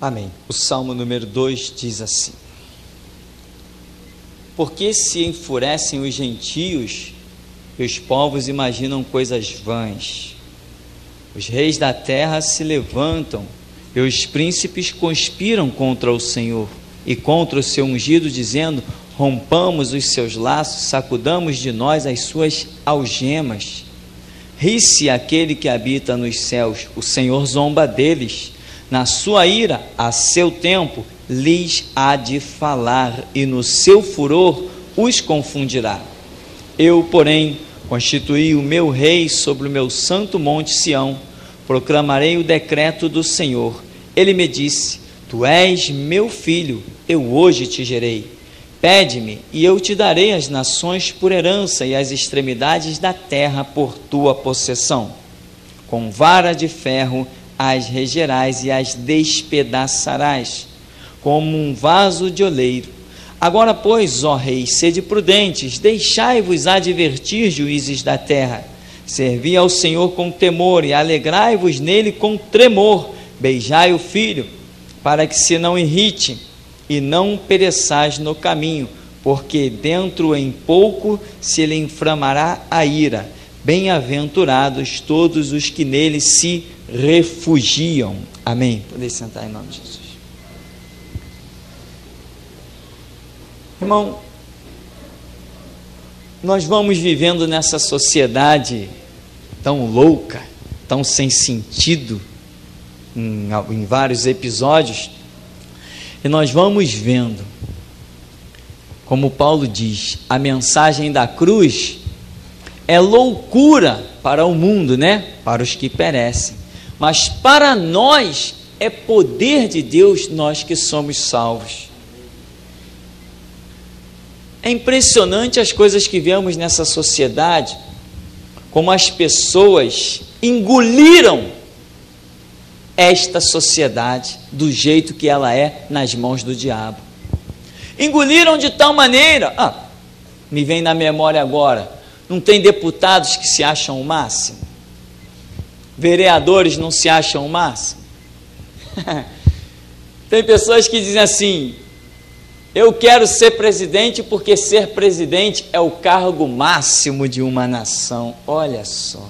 Amém. O Salmo número 2 diz assim: porque se enfurecem os gentios, e os povos imaginam coisas vãs. Os reis da terra se levantam, e os príncipes conspiram contra o Senhor e contra o seu ungido, dizendo: rompamos os seus laços, sacudamos de nós as suas algemas. Ri-se aquele que habita nos céus, o Senhor zomba deles. Na sua ira, a seu tempo, lhes há de falar, e no seu furor os confundirá. Eu, porém, constituí o meu rei sobre o meu santo monte Sião, proclamarei o decreto do Senhor. Ele me disse: tu és meu filho, eu hoje te gerei. Pede-me, e eu te darei as nações por herança, e as extremidades da terra por tua possessão. Com vara de ferro as regerás e as despedaçarás, como um vaso de oleiro. Agora, pois, ó reis, sede prudentes, deixai-vos advertir, juízes da terra. Servi ao Senhor com temor, e alegrai-vos nele com tremor. Beijai o filho, para que se não irrite, e não pereçais no caminho, porque dentro em pouco se lhe inflamará a ira. Bem-aventurados todos os que nele se refugiam. Amém. Podem sentar em nome de Jesus. Irmão, nós vamos vivendo nessa sociedade tão louca, tão sem sentido, em vários episódios, e nós vamos vendo, como Paulo diz, a mensagem da cruz é loucura para o mundo, né? Para os que perecem, mas para nós é poder de Deus, nós que somos salvos. É impressionante as coisas que vemos nessa sociedade, como as pessoas engoliram esta sociedade do jeito que ela é nas mãos do diabo. Engoliram de tal maneira, me vem na memória agora, não tem deputados que se acham o máximo? Vereadores não se acham o máximo? Tem pessoas que dizem assim: eu quero ser presidente porque ser presidente é o cargo máximo de uma nação. Olha só,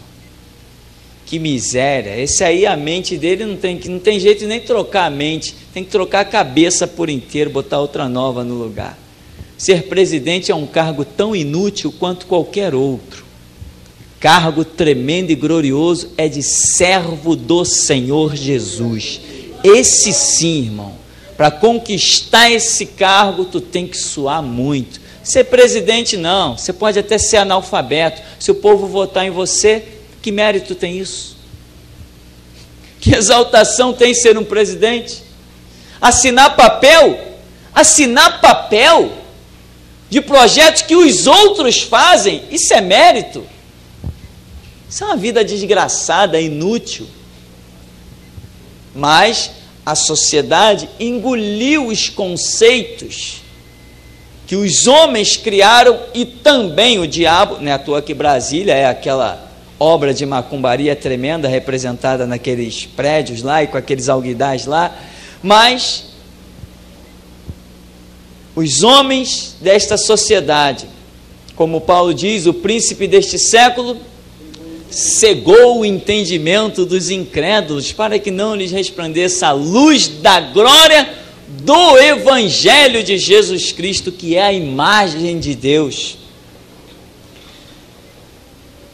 que miséria. Esse aí, a mente dele não tem jeito de nem trocar a mente, tem que trocar a cabeça por inteiro, botar outra nova no lugar. Ser presidente é um cargo tão inútil quanto qualquer outro. Cargo tremendo e glorioso é de servo do Senhor Jesus. Esse sim, irmão, para conquistar esse cargo, tu tem que suar muito. Ser presidente não, você pode até ser analfabeto. Se o povo votar em você, que mérito tem isso? Que exaltação tem ser um presidente? Assinar papel de projetos que os outros fazem, isso é mérito? Isso é uma vida desgraçada, inútil. Mas a sociedade engoliu os conceitos que os homens criaram, e também o diabo. Não é à toa que Brasília é aquela obra de macumbaria tremenda representada naqueles prédios lá e com aqueles alguidais lá. Mas os homens desta sociedade, como Paulo diz, o príncipe deste século cegou o entendimento dos incrédulos, para que não lhes resplandeça a luz da glória do Evangelho de Jesus Cristo, que é a imagem de Deus.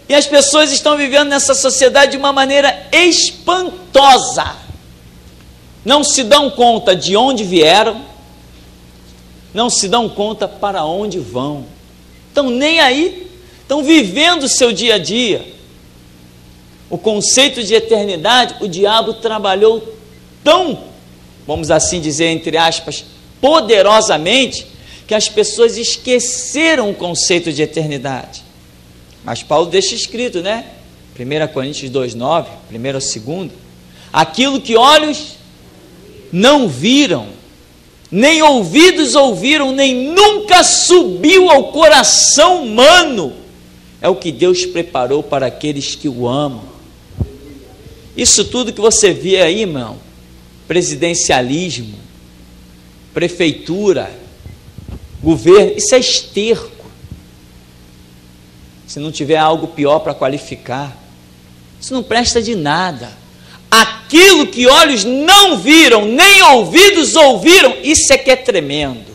E as pessoas estão vivendo nessa sociedade de uma maneira espantosa. Não se dão conta de onde vieram, não se dão conta para onde vão. Estão nem aí, estão vivendo o seu dia a dia. O conceito de eternidade, o diabo trabalhou tão, vamos assim dizer, entre aspas, poderosamente, que as pessoas esqueceram o conceito de eternidade. Mas Paulo deixa escrito, né? 1 Coríntios 2,9, 1 ou 2, aquilo que olhos não viram, nem ouvidos ouviram, nem nunca subiu ao coração humano, é o que Deus preparou para aqueles que o amam. Isso tudo que você vê aí, irmão, presidencialismo, prefeitura, governo, isso é esterco. Se não tiver algo pior para qualificar, isso não presta de nada. Aquilo que olhos não viram, nem ouvidos ouviram, isso é que é tremendo.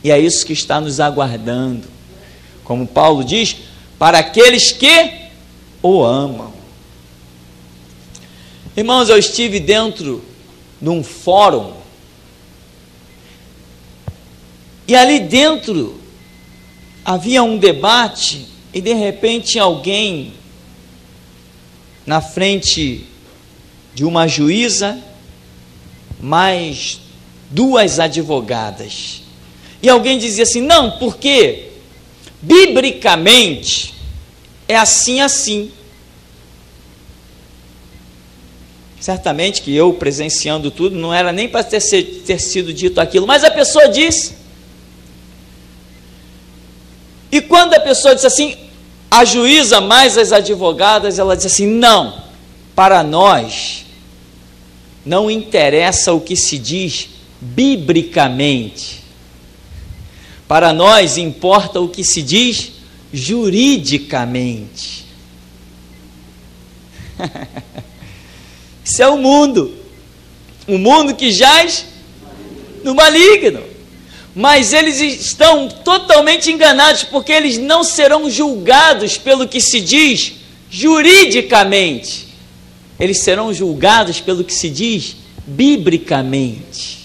E é isso que está nos aguardando. Como Paulo diz, para aqueles que o amam. Irmãos, eu estive dentro de um fórum, e ali dentro havia um debate, e de repente alguém na frente de uma juíza, mais 2 advogadas. E alguém dizia assim, não, porque biblicamente é assim, assim. Certamente que eu, presenciando tudo, não era nem para ter sido dito aquilo, mas a pessoa disse. E quando a pessoa disse assim, a juíza mais as advogadas, ela disse assim, não, para nós não interessa o que se diz biblicamente. Para nós importa o que se diz juridicamente. Isso é o mundo que jaz no maligno. Mas eles estão totalmente enganados, porque eles não serão julgados pelo que se diz juridicamente. Eles serão julgados pelo que se diz biblicamente.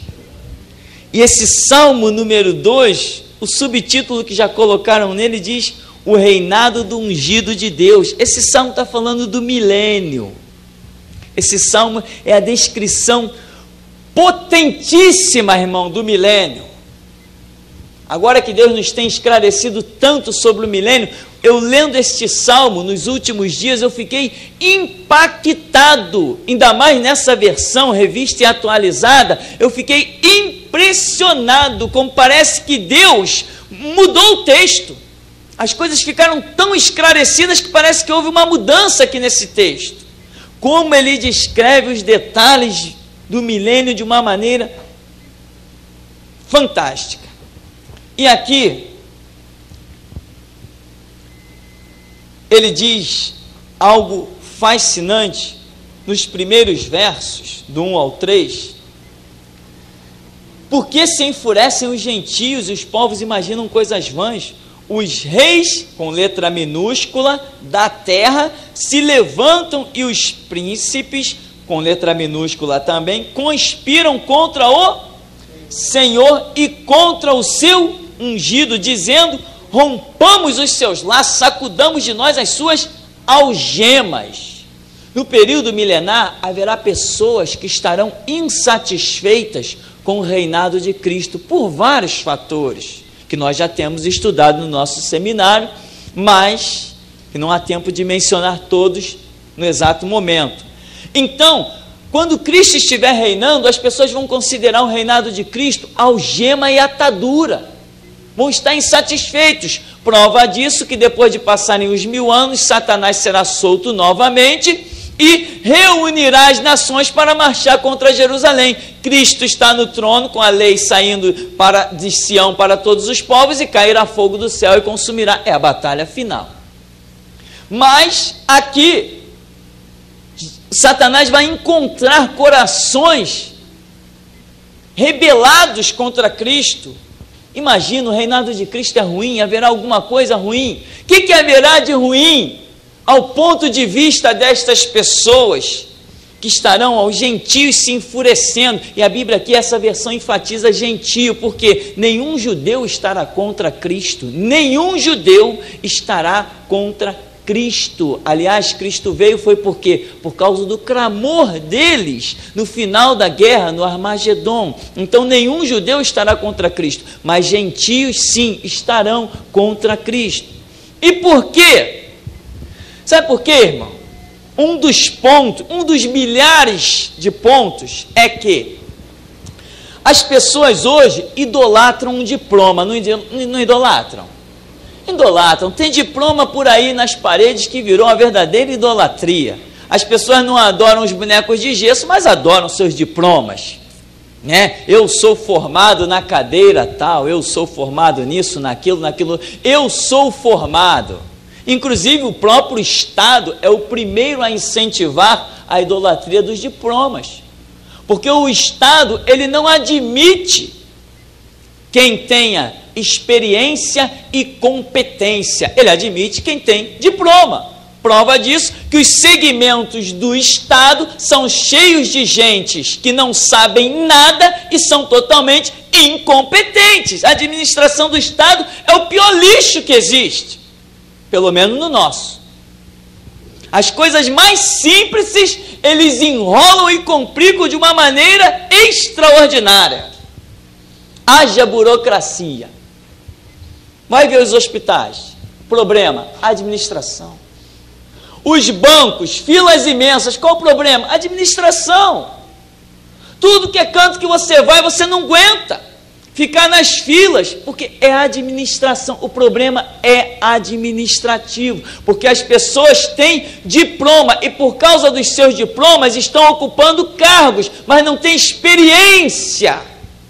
E esse Salmo número 2, o subtítulo que já colocaram nele diz: o reinado do ungido de Deus. Esse Salmo está falando do milênio. Esse Salmo é a descrição potentíssima, irmão, do milênio. Agora que Deus nos tem esclarecido tanto sobre o milênio, eu lendo este Salmo nos últimos dias, eu fiquei impactado, ainda mais nessa versão revista e atualizada, eu fiquei impressionado, como parece que Deus mudou o texto. As coisas ficaram tão esclarecidas que parece que houve uma mudança aqui nesse texto. Como ele descreve os detalhes do milênio de uma maneira fantástica. E aqui, ele diz algo fascinante nos primeiros versos, do 1 ao 3. Por que se enfurecem os gentios e os povos imaginam coisas vãs? Os reis, com letra minúscula, da terra, se levantam e os príncipes, com letra minúscula também, conspiram contra o Senhor e contra o seu ungido, dizendo: rompamos os seus laços, sacudamos de nós as suas algemas. No período milenar, haverá pessoas que estarão insatisfeitas com o reinado de Cristo, por vários fatores, que nós já temos estudado no nosso seminário, mas que não há tempo de mencionar todos no exato momento. Então, quando Cristo estiver reinando, as pessoas vão considerar o reinado de Cristo algema e atadura, vão estar insatisfeitos. Prova disso que depois de passarem os 1000 anos, Satanás será solto novamente e reunirá as nações para marchar contra Jerusalém. Cristo está no trono, com a lei saindo de Sião para todos os povos, e cairá fogo do céu e consumirá. É a batalha final. Mas aqui Satanás vai encontrar corações rebelados contra Cristo. Imagina, o reinado de Cristo é ruim, haverá alguma coisa ruim. O que haverá de ruim ao ponto de vista destas pessoas que estarão aos gentios se enfurecendo? E a Bíblia aqui, essa versão enfatiza gentio, porque nenhum judeu estará contra Cristo, nenhum judeu estará contra Cristo. Aliás, Cristo veio foi por quê? Por causa do clamor deles no final da guerra, no Armagedon. Então nenhum judeu estará contra Cristo, mas gentios sim estarão contra Cristo. E por quê? Sabe por quê, irmão? Um dos pontos, um dos milhares de pontos é que as pessoas hoje idolatram um diploma, não idolatram? Idolatram, tem diploma por aí nas paredes que virou uma verdadeira idolatria. As pessoas não adoram os bonecos de gesso, mas adoram seus diplomas, né? Eu sou formado na cadeira tal, eu sou formado nisso, naquilo, eu sou formado. Inclusive o próprio Estado é o primeiro a incentivar a idolatria dos diplomas, porque o Estado, ele não admite quem tenha experiência e competência, ele admite quem tem diploma. Prova disso que os segmentos do Estado são cheios de gentes que não sabem nada e são totalmente incompetentes. A administração do Estado é o pior lixo que existe, pelo menos no nosso. As coisas mais simples eles enrolam e complicam de uma maneira extraordinária. Haja burocracia. Vai ver os hospitais. Problema, administração. Os bancos, filas imensas, qual o problema? Administração. Tudo que é canto que você vai, você não aguenta ficar nas filas, porque é administração. O problema é administrativo, porque as pessoas têm diploma e por causa dos seus diplomas estão ocupando cargos, mas não têm experiência,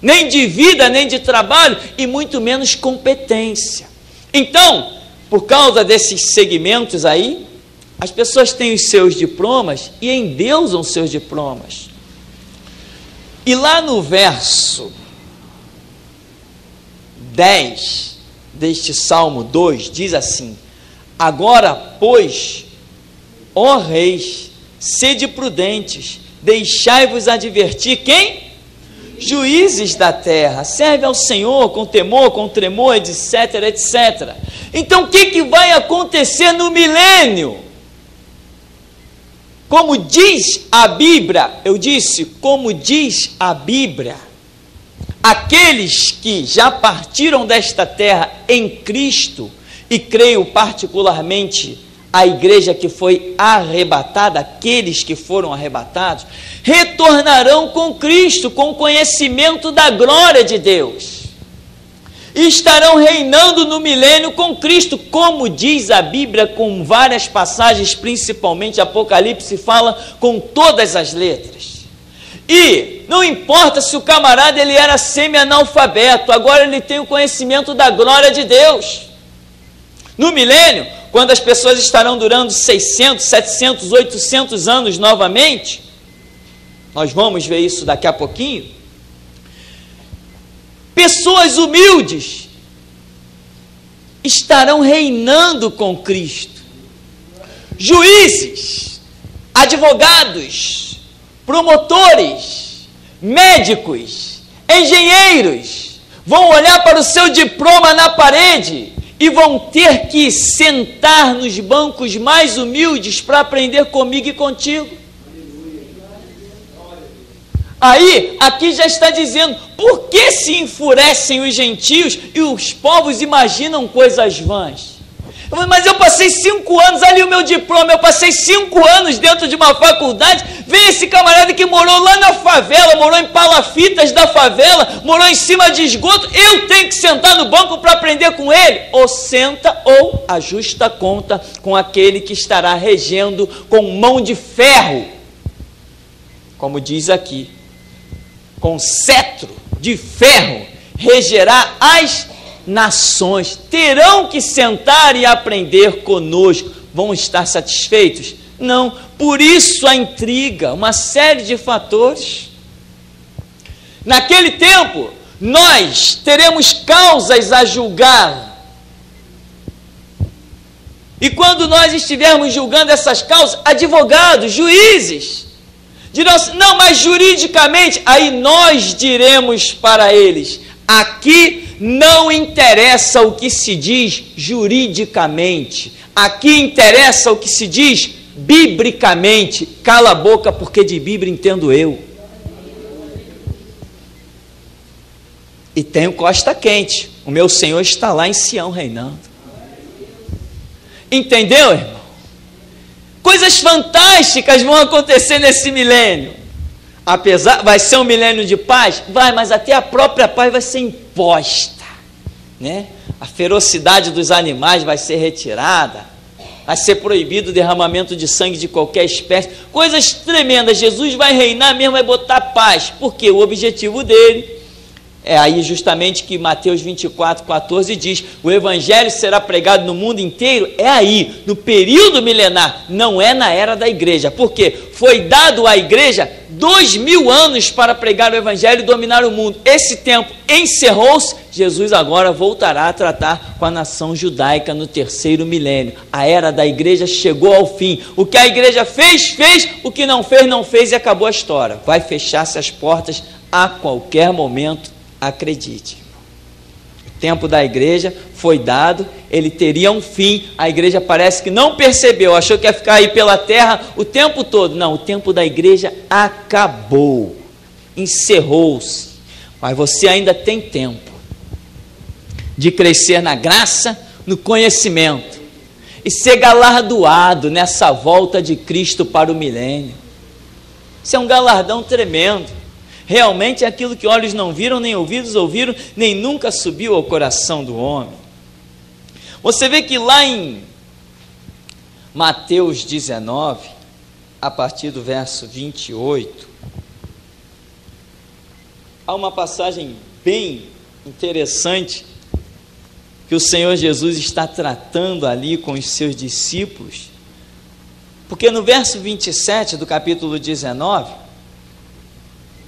nem de vida, nem de trabalho, e muito menos competência. Então, por causa desses segmentos aí, as pessoas têm os seus diplomas e endeusam seus diplomas. E lá no verso 10 deste Salmo 2, diz assim: agora, pois, ó reis, sede prudentes, deixai-vos advertir quem? Juízes da terra, serve ao Senhor com temor, com tremor, etc, etc. Então, o que vai acontecer no milênio? Como diz a Bíblia, eu disse, como diz a Bíblia, aqueles que já partiram desta terra em Cristo, e creio particularmente a igreja que foi arrebatada, aqueles que foram arrebatados, retornarão com Cristo, com o conhecimento da glória de Deus, e estarão reinando no milênio com Cristo, como diz a Bíblia, com várias passagens, principalmente Apocalipse fala com todas as letras. E não importa se o camarada ele era semi-analfabeto, agora ele tem o conhecimento da glória de Deus. No milênio, quando as pessoas estarão durando 600, 700, 800 anos novamente, nós vamos ver isso daqui a pouquinho, pessoas humildes estarão reinando com Cristo. Juízes, advogados, promotores, médicos, engenheiros vão olhar para o seu diploma na parede e vão ter que sentar nos bancos mais humildes para aprender comigo e contigo. Aí, aqui já está dizendo, por que se enfurecem os gentios e os povos imaginam coisas vãs? Mas eu passei 5 anos, ali o meu diploma, eu passei 5 anos dentro de uma faculdade, vem esse camarada que morou lá na favela, morou em palafitas da favela, morou em cima de esgoto, eu tenho que sentar no banco para aprender com ele? Ou senta ou ajusta conta com aquele que estará regendo com mão de ferro, como diz aqui, com cetro de ferro, regerá as nações. Terão que sentar e aprender conosco. Vão estar satisfeitos? Não. Por isso a intriga, uma série de fatores. Naquele tempo, nós teremos causas a julgar. E quando nós estivermos julgando essas causas, advogados, juízes, dirão assim, não, mas juridicamente, aí nós diremos para eles, aqui não interessa o que se diz juridicamente, aqui interessa o que se diz biblicamente. Cala a boca, porque de Bíblia entendo eu. E tenho costa quente, o meu Senhor está lá em Sião reinando. Entendeu, irmão? Coisas fantásticas vão acontecer nesse milênio. Apesar, vai ser um milênio de paz? Vai, mas até a própria paz vai ser imposta, né? A ferocidade dos animais vai ser retirada, vai ser proibido o derramamento de sangue de qualquer espécie, coisas tremendas. Jesus vai reinar mesmo, vai botar paz, porque o objetivo dele é aí justamente que Mateus 24, 14 diz, o evangelho será pregado no mundo inteiro, é aí, no período milenar, não é na era da igreja, porque foi dado à igreja 2000 anos para pregar o evangelho e dominar o mundo. Esse tempo encerrou-se, Jesus agora voltará a tratar com a nação judaica no 3º milênio. A era da igreja chegou ao fim. O que a igreja fez, fez, o que não fez, não fez e acabou a história. Vai fechar-se as portas a qualquer momento. Acredite, o tempo da igreja foi dado, ele teria um fim. A igreja parece que não percebeu, achou que ia ficar aí pela terra o tempo todo. Não, o tempo da igreja acabou, encerrou-se, mas você ainda tem tempo de crescer na graça, no conhecimento e ser galardoado nessa volta de Cristo para o milênio. Isso é um galardão tremendo. Realmente é aquilo que olhos não viram, nem ouvidos ouviram, nem nunca subiu ao coração do homem. Você vê que lá em Mateus 19, a partir do verso 28, há uma passagem bem interessante que o Senhor Jesus está tratando ali com os seus discípulos, porque no verso 27 do capítulo 19,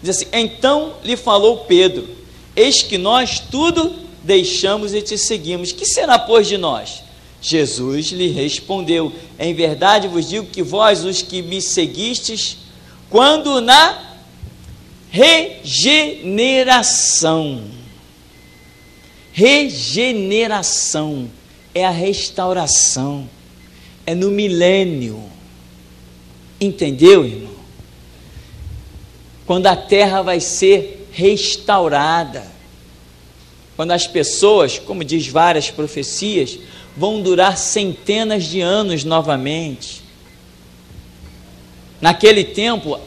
diz assim, então lhe falou Pedro, eis que nós tudo deixamos e te seguimos, que será pois de nós? Jesus lhe respondeu, em verdade vos digo que vós os que me seguistes, quando na regeneração é a restauração, é no milênio, entendeu, irmão? Quando a terra vai ser restaurada, quando as pessoas, como diz várias profecias, vão durar centenas de anos novamente. Naquele tempo,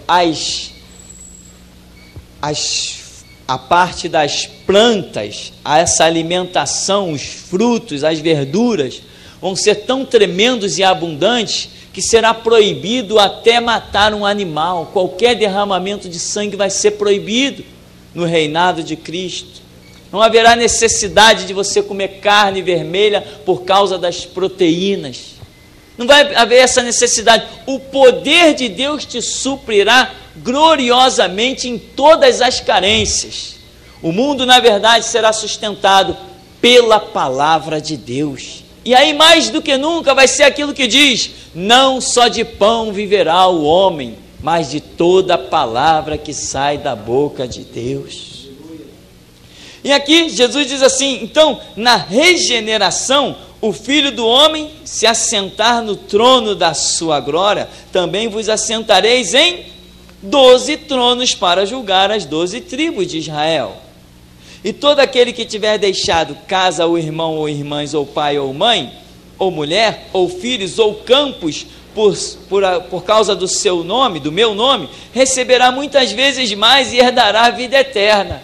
a parte das plantas, essa alimentação, os frutos, as verduras, vão ser tão tremendos e abundantes que será proibido até matar um animal. Qualquer derramamento de sangue vai ser proibido no reinado de Cristo. Não haverá necessidade de você comer carne vermelha por causa das proteínas. Não vai haver essa necessidade. O poder de Deus te suprirá gloriosamente em todas as carências. O mundo, na verdade, será sustentado pela palavra de Deus. E aí, mais do que nunca, vai ser aquilo que diz, não só de pão viverá o homem, mas de toda a palavra que sai da boca de Deus. E aqui, Jesus diz assim, então, na regeneração, o Filho do Homem se assentar no trono da sua glória, também vos assentareis em 12 tronos para julgar as 12 tribos de Israel. E todo aquele que tiver deixado casa, ou irmão, ou irmãs, ou pai, ou mãe, ou mulher, ou filhos, ou campos, por causa do seu nome, do meu nome, receberá muitas vezes mais e herdará a vida eterna.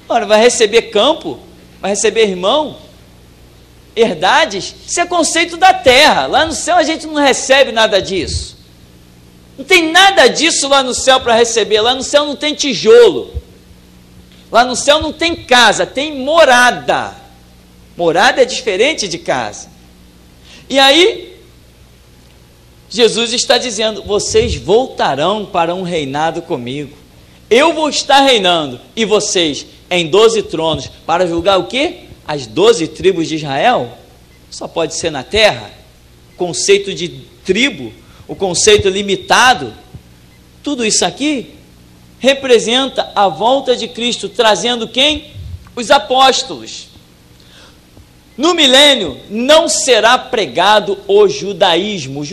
Ora, vai receber campo? Vai receber irmão? Herdades? Isso é conceito da terra. Lá no céu a gente não recebe nada disso. Não tem nada disso lá no céu para receber. Lá no céu não tem tijolo. Lá no céu não tem casa, tem morada. Morada é diferente de casa. E aí, Jesus está dizendo, vocês voltarão para um reinado comigo. Eu vou estar reinando, e vocês em 12 tronos, para julgar o quê? As 12 tribos de Israel? Só pode ser na terra. O conceito de tribo, o conceito limitado, tudo isso aqui representa a volta de Cristo, trazendo quem? Os apóstolos. No milênio não será pregado o judaísmo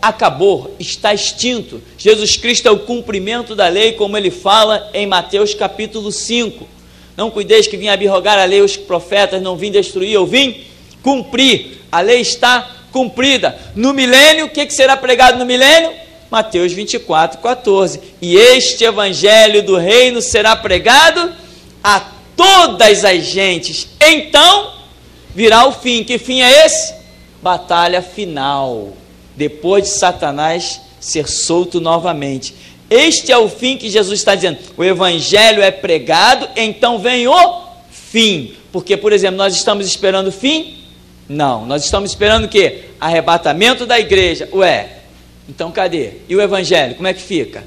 acabou, está extinto. Jesus Cristo é o cumprimento da lei, como ele fala em Mateus capítulo 5. Não cuideis que vim abrogar a lei, os profetas, não vim destruir, eu vim cumprir. A lei está cumprida. No milênio, o que será pregado no milênio? Mateus 24, 14. E este evangelho do reino será pregado a todas as gentes. Então virá o fim. Que fim é esse? batalha final, depois de Satanás ser solto novamente. Este é o fim que Jesus está dizendo. O evangelho é pregado, então vem o fim. Porque, por exemplo, nós estamos esperando o fim? Não, nós estamos esperando o quê? Arrebatamento da igreja. Ué, então cadê? E o evangelho, como é que fica?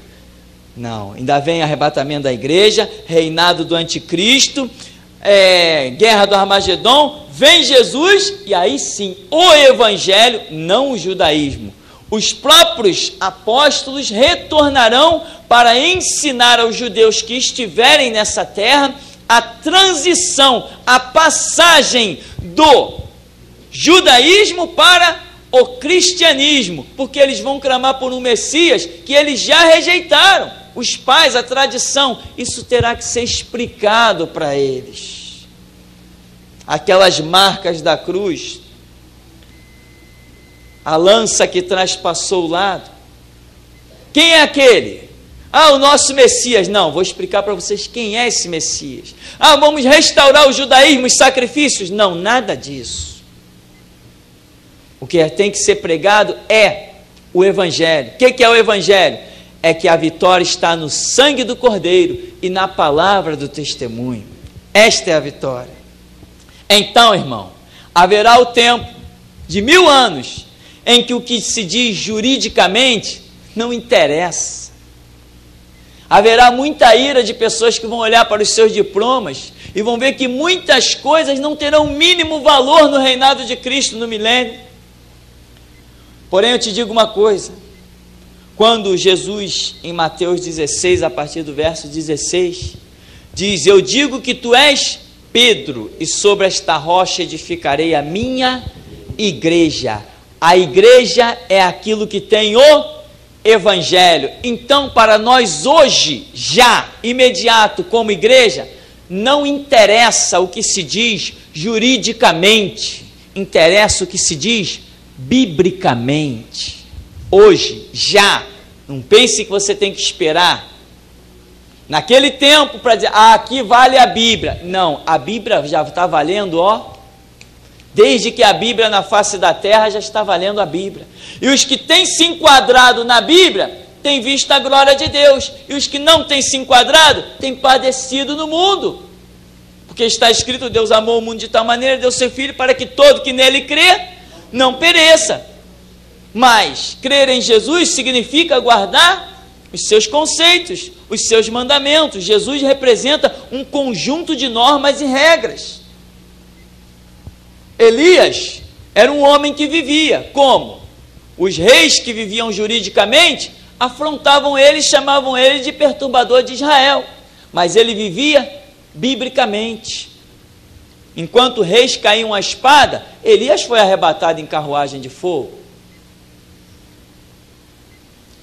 Não, ainda vem arrebatamento da igreja, reinado do anticristo, guerra do Armagedon, vem Jesus, e aí sim, o evangelho, não o judaísmo. Os próprios apóstolos retornarão para ensinar aos judeus que estiverem nessa terra a transição, a passagem do judaísmo para o cristianismo, porque eles vão clamar por um Messias que eles já rejeitaram, os pais, a tradição. Isso terá que ser explicado para eles. Aquelas marcas da cruz, a lança que traspassou o lado, quem é aquele? O nosso Messias. Não, vou explicar para vocês quem é esse Messias. Vamos restaurar o judaísmo, os sacrifícios. Não, nada disso. O que tem que ser pregado é o evangelho. O que é o evangelho? É que a vitória está no sangue do Cordeiro e na palavra do testemunho. Esta é a vitória. Então, irmão, haverá o tempo de 1000 anos em que o que se diz juridicamente não interessa. Haverá muita ira de pessoas que vão olhar para os seus diplomas e vão ver que muitas coisas não terão o mínimo valor no reinado de Cristo no milênio. Porém, eu te digo uma coisa, quando Jesus, em Mateus 16, a partir do verso 16, diz: eu digo que tu és Pedro, e sobre esta rocha edificarei a minha igreja. A igreja é aquilo que tem o evangelho. Então, para nós hoje, já, imediato, como igreja, não interessa o que se diz juridicamente, interessa o que se diz biblicamente. Hoje, já, não pense que você tem que esperar naquele tempo para dizer, aqui vale a Bíblia. Não, a Bíblia já está valendo, desde que a Bíblia na face da terra já está valendo a Bíblia. E os que têm se enquadrado na Bíblia têm visto a glória de Deus, e os que não têm se enquadrado têm padecido no mundo, porque está escrito: Deus amou o mundo de tal maneira, deu seu Filho para que todo que nele crê não pereça. Mas crer em Jesus significa guardar os seus conceitos, os seus mandamentos. Jesus representa um conjunto de normas e regras. Elias era um homem que vivia como? Os reis que viviam juridicamente afrontavam ele, chamavam ele de perturbador de Israel, mas ele vivia biblicamente. Enquanto reis caíam a espada, Elias foi arrebatado em carruagem de fogo.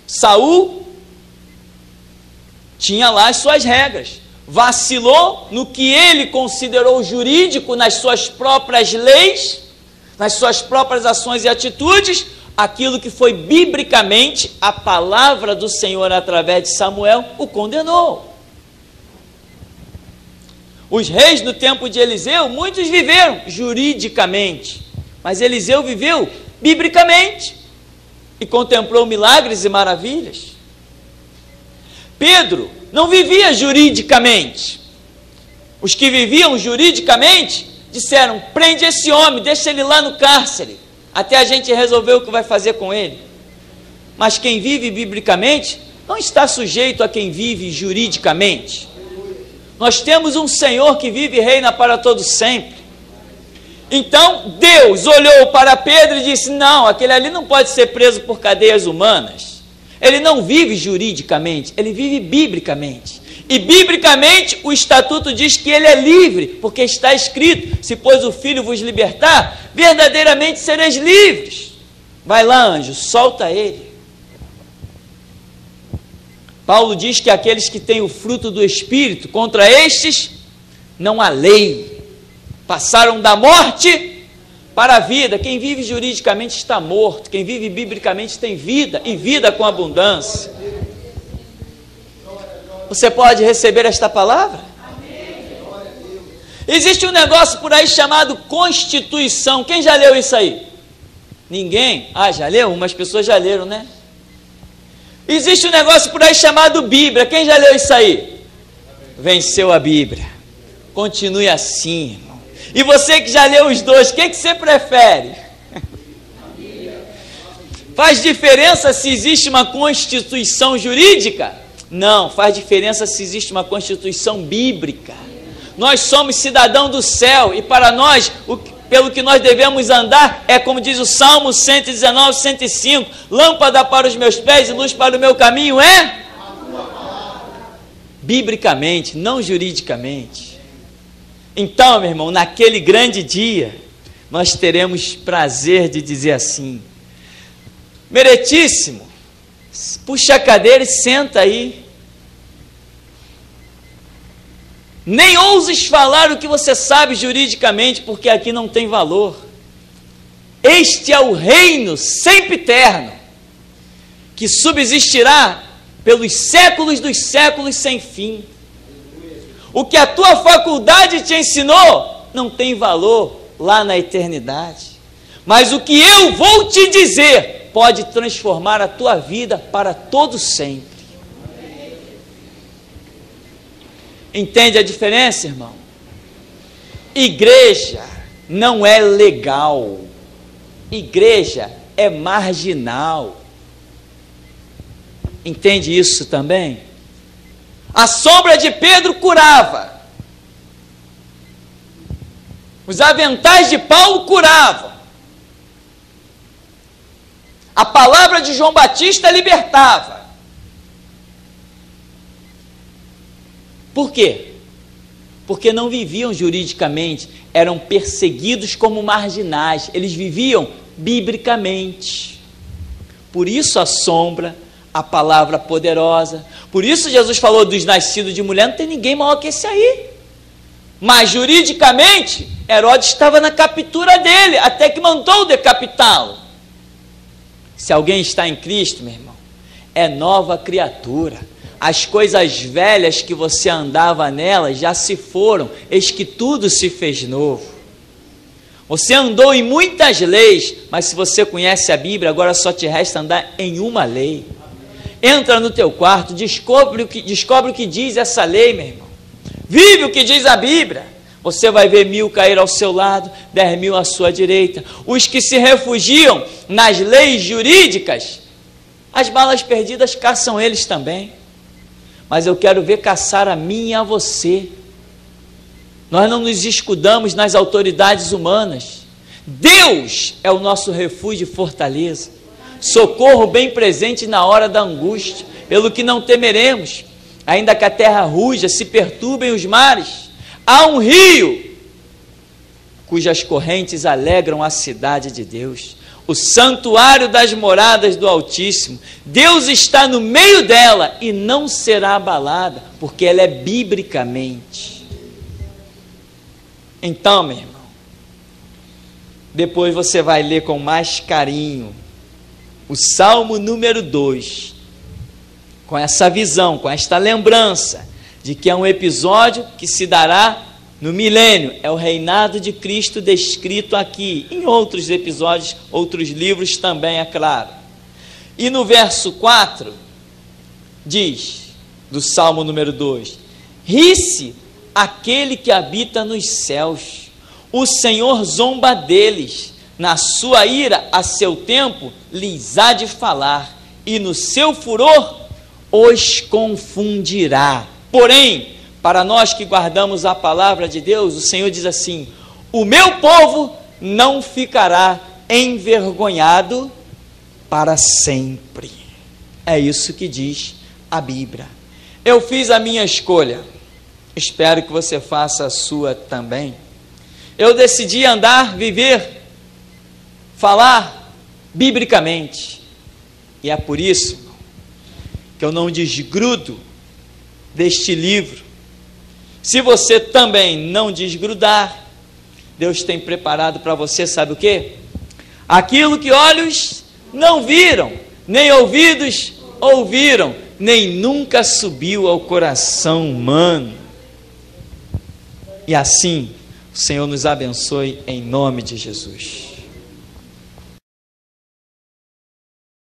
Saul tinha lá as suas regras, vacilou no que ele considerou jurídico, nas suas próprias leis, nas suas próprias ações e atitudes, aquilo que foi biblicamente a palavra do Senhor através de Samuel o condenou. Os reis do tempo de Eliseu, muitos viveram juridicamente, mas Eliseu viveu biblicamente e contemplou milagres e maravilhas. Pedro não vivia juridicamente. Os que viviam juridicamente disseram: prende esse homem, deixa ele lá no cárcere, até a gente resolver o que vai fazer com ele. Mas quem vive biblicamente não está sujeito a quem vive juridicamente. Nós temos um Senhor que vive e reina para todo sempre. Então Deus olhou para Pedro e disse: não, aquele ali não pode ser preso por cadeias humanas. Ele não vive juridicamente, ele vive biblicamente. E biblicamente o estatuto diz que ele é livre, porque está escrito: se pois o Filho vos libertar, verdadeiramente sereis livres. Vai lá, anjo, solta ele. Paulo diz que aqueles que têm o fruto do Espírito, contra estes não há lei. Passaram da morte para a vida. Quem vive juridicamente está morto, quem vive biblicamente tem vida, e vida com abundância. Você pode receber esta palavra? Existe um negócio por aí chamado Constituição. Quem já leu isso aí? Ninguém? Ah, já leu? Umas pessoas já leram, né? Existe um negócio por aí chamado Bíblia. Quem já leu isso aí? Venceu a Bíblia. Continue assim, irmão. E você que já leu os dois, o que você prefere? Faz diferença se existe uma constituição jurídica? Não, faz diferença se existe uma constituição bíblica. Nós somos cidadãos do céu e para nós, pelo que nós devemos andar, é como diz o Salmo 119, 105, lâmpada para os meus pés e luz para o meu caminho é? Biblicamente, não juridicamente. Então, meu irmão, naquele grande dia, nós teremos prazer de dizer assim: Meritíssimo, puxa a cadeira e senta aí. Nem ouses falar o que você sabe juridicamente, porque aqui não tem valor. Este é o reino sempre eterno, que subsistirá pelos séculos dos séculos sem fim. O que a tua faculdade te ensinou não tem valor lá na eternidade. Mas o que eu vou te dizer pode transformar a tua vida para todo sempre. Entende a diferença, irmão? Igreja não é legal. Igreja é marginal. Entende isso também? A sombra de Pedro curava. Os aventais de Paulo curavam. A palavra de João Batista libertava. Por quê? Porque não viviam juridicamente, eram perseguidos como marginais, eles viviam biblicamente. Por isso a sombra, a palavra poderosa, por isso Jesus falou dos nascidos de mulher, não tem ninguém maior que esse aí. Mas juridicamente, Herodes estava na captura dele, até que mandou decapitá-lo. Se alguém está em Cristo, meu irmão, é nova criatura. As coisas velhas que você andava nelas já se foram, eis que tudo se fez novo. Você andou em muitas leis, mas se você conhece a Bíblia, agora só te resta andar em uma lei. Entra no teu quarto, descobre o que diz essa lei, meu irmão. Vive o que diz a Bíblia. Você vai ver 1000 cair ao seu lado, 10.000 à sua direita. Os que se refugiam nas leis jurídicas, as balas perdidas caçam eles também. Mas eu quero ver caçar a mim e a você. Nós não nos escudamos nas autoridades humanas. Deus é o nosso refúgio e fortaleza. Socorro bem presente na hora da angústia, pelo que não temeremos, ainda que a terra ruja, se perturbem os mares. Há um rio cujas correntes alegram a cidade de Deus, o santuário das moradas do Altíssimo. Deus está no meio dela e não será abalada, porque ela é biblicamente. Então, meu irmão, depois você vai ler com mais carinho o Salmo número 2, com essa visão, com esta lembrança de que é um episódio que se dará no milênio, é o reinado de Cristo descrito aqui, em outros episódios, outros livros também, é claro. E no verso 4, diz, do Salmo número 2, ri-se aquele que habita nos céus, o Senhor zomba deles, na sua ira, a seu tempo, lhes há de falar, e no seu furor, os confundirá. Porém, para nós que guardamos a palavra de Deus, o Senhor diz assim, o meu povo não ficará envergonhado para sempre. É isso que diz a Bíblia. Eu fiz a minha escolha, espero que você faça a sua também. Eu decidi andar, viver, falar biblicamente. E é por isso que eu não desgrudo deste livro. Se você também não desgrudar, Deus tem preparado para você, sabe o quê? Aquilo que olhos não viram, nem ouvidos ouviram, nem nunca subiu ao coração humano. E assim, o Senhor nos abençoe em nome de Jesus.